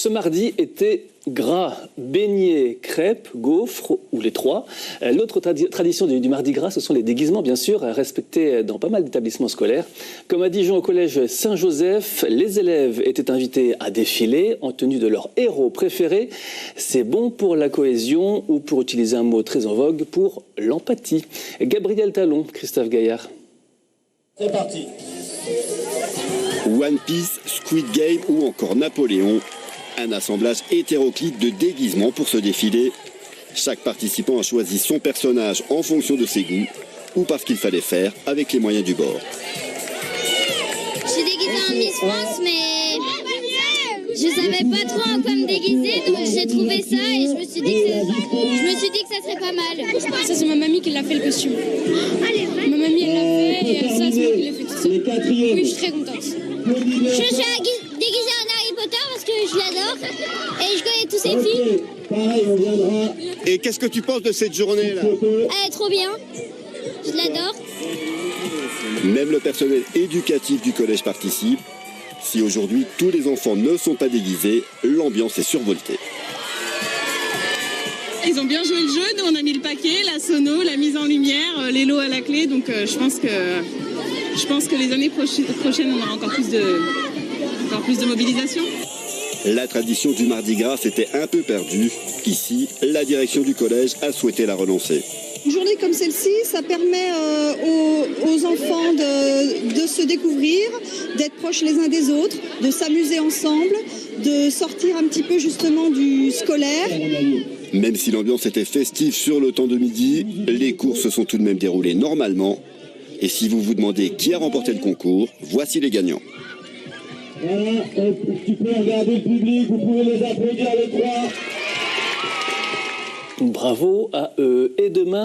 Ce mardi était gras, beignets, crêpes, gaufres ou les trois. L'autre tradition du Mardi Gras, ce sont les déguisements, bien sûr, respectés dans pas mal d'établissements scolaires. Comme à Dijon, au collège Saint-Joseph, les élèves étaient invités à défiler en tenue de leur héros préféré. C'est bon pour la cohésion ou, pour utiliser un mot très en vogue, pour l'empathie. Gabriel Talon, Christophe Gaillard. C'est parti. One Piece, Squid Game ou encore Napoléon. Un assemblage hétéroclite de déguisements pour ce défilé. Chaque participant a choisi son personnage en fonction de ses goûts ou parce qu'il fallait faire avec les moyens du bord. Je suis déguisée en Miss France, mais je savais pas trop en quoi me déguiser, donc j'ai trouvé ça et je me suis dit que ça serait pas mal. Ça, c'est ma mamie qui l'a fait le costume. Ma mamie, elle l'a fait et ça, c'est moi qui l'ai fait tout seul. Oui, je suis très contente. Je suis déguisée en Harry Potter parce que je l'adore et je connais tous ses films. Et qu'est-ce que tu penses de cette journée-là? Elle est trop bien. Je l'adore. Même le personnel éducatif du collège participe. Si aujourd'hui tous les enfants ne sont pas déguisés, l'ambiance est survoltée. Ils ont bien joué le jeu, nous on a mis le paquet, la sono, la mise en lumière, les lots à la clé, donc je pense que les années prochaines on aura encore plus de mobilisation. La tradition du Mardi Gras s'était un peu perdue. Ici, la direction du collège a souhaité la relancer. Une journée comme celle-ci, ça permet aux enfants de se découvrir, d'être proches les uns des autres, de s'amuser ensemble, de sortir un petit peu justement du scolaire. Même si l'ambiance était festive sur le temps de midi, les cours se sont tout de même déroulés normalement. Et si vous vous demandez qui a remporté le concours, voici les gagnants. Voilà, tu peux regarder le public, vous pouvez les applaudir les trois. Bravo à eux. Et demain...